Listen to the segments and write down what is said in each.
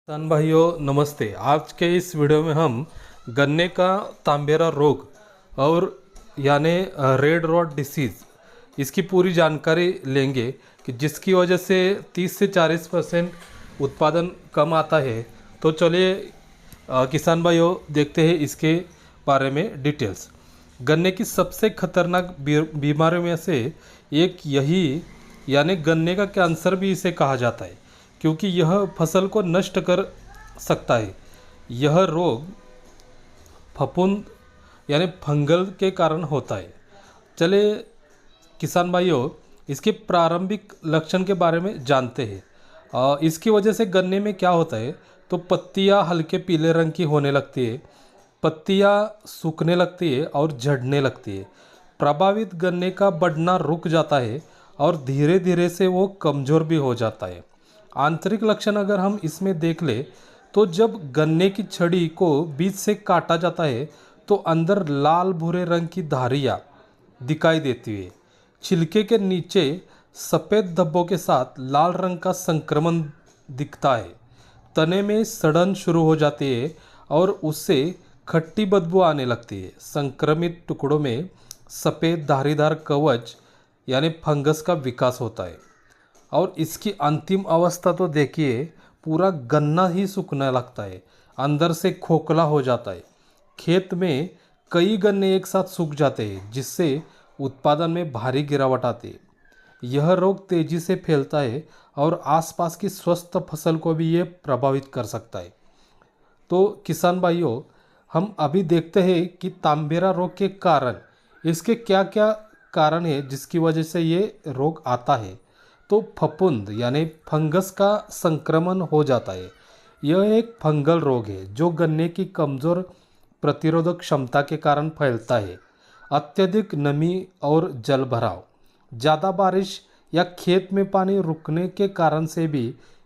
किसान भाइयों नमस्ते। आज के इस वीडियो में हम गन्ने का तांबेरा रोग और यानी रेड रॉट डिसीज़ इसकी पूरी जानकारी लेंगे कि जिसकी वजह से 30 से 40% उत्पादन कम आता है। तो चलिए किसान भाइयों देखते हैं इसके बारे में डिटेल्स। गन्ने की सबसे खतरनाक बीमारियों में से एक यही यानी गन्ने का कैंसर भी इसे कहा जाता है, क्योंकि यह फसल को नष्ट कर सकता है। यह रोग फफूंद यानी फंगल के कारण होता है। चले किसान भाइयों इसके प्रारंभिक लक्षण के बारे में जानते हैं। इसकी वजह से गन्ने में क्या होता है, तो पत्तियां हल्के पीले रंग की होने लगती है, पत्तियां सूखने लगती है और झड़ने लगती है। प्रभावित गन्ने का बढ़ना रुक जाता है और धीरे धीरे से वो कमज़ोर भी हो जाता है। आंतरिक लक्षण अगर हम इसमें देख ले तो जब गन्ने की छड़ी को बीच से काटा जाता है तो अंदर लाल भूरे रंग की धारियाँ दिखाई देती है। छिलके के नीचे सफ़ेद धब्बों के साथ लाल रंग का संक्रमण दिखता है। तने में सड़न शुरू हो जाती है और उससे खट्टी बदबू आने लगती है। संक्रमित टुकड़ों में सफ़ेद धारीदार कवच यानी फंगस का विकास होता है और इसकी अंतिम अवस्था तो देखिए, पूरा गन्ना ही सूखने लगता है, अंदर से खोखला हो जाता है। खेत में कई गन्ने एक साथ सूख जाते हैं जिससे उत्पादन में भारी गिरावट आती है। यह रोग तेजी से फैलता है और आसपास की स्वस्थ फसल को भी ये प्रभावित कर सकता है। तो किसान भाइयों हम अभी देखते हैं कि तांबेरा रोग के कारण इसके क्या क्या कारण है जिसकी वजह से ये रोग आता है। तो फफूंद यानी फंगस का संक्रमण हो जाता है। यह एक फंगल रोग है जो गन्ने की कमज़ोर प्रतिरोधक क्षमता के कारण फैलता है। अत्यधिक नमी और जल भराव, ज़्यादा बारिश या खेत में पानी रुकने के कारण से भी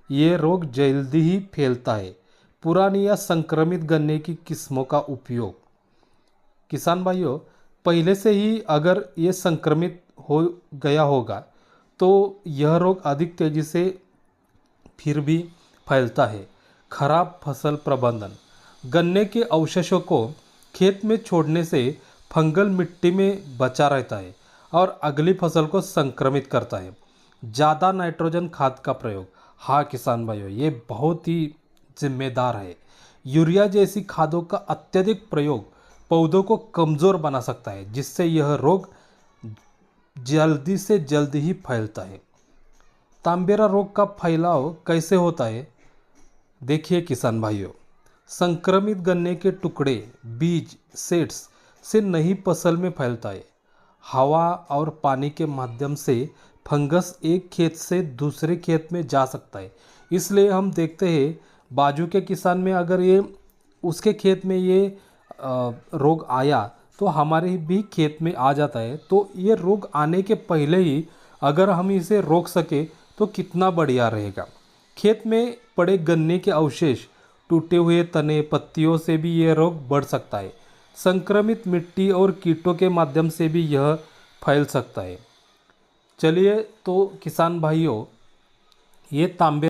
ये रोग जल्दी ही फैलता है। पुरानी या संक्रमित गन्ने की किस्मों का उपयोग, किसान भाइयों पहले से ही अगर ये संक्रमित हो गया होगा तो यह रोग अधिक तेजी से फिर भी फैलता है। खराब फसल प्रबंधन, गन्ने के अवशेषों को खेत में छोड़ने से फंगल मिट्टी में बचा रहता है और अगली फसल को संक्रमित करता है। ज़्यादा नाइट्रोजन खाद का प्रयोग, हाँ किसान भाइयों ये बहुत ही जिम्मेदार है। यूरिया जैसी खादों का अत्यधिक प्रयोग पौधों को कमज़ोर बना सकता है जिससे यह रोग जल्दी से जल्दी ही फैलता है। तांबेरा रोग का फैलाव कैसे होता है, देखिए किसान भाइयों, संक्रमित गन्ने के टुकड़े बीज सेड्स से नई फसल में फैलता है। हवा और पानी के माध्यम से फंगस एक खेत से दूसरे खेत में जा सकता है। इसलिए हम देखते हैं बाजू के किसान में अगर ये उसके खेत में ये रोग आया तो हमारे भी खेत में आ जाता है। तो ये रोग आने के पहले ही अगर हम इसे रोक सके तो कितना बढ़िया रहेगा। खेत में पड़े गन्ने के अवशेष, टूटे हुए तने, पत्तियों से भी ये रोग बढ़ सकता है। संक्रमित मिट्टी और कीटों के माध्यम से भी यह फैल सकता है। चलिए तो किसान भाइयों ये तांबे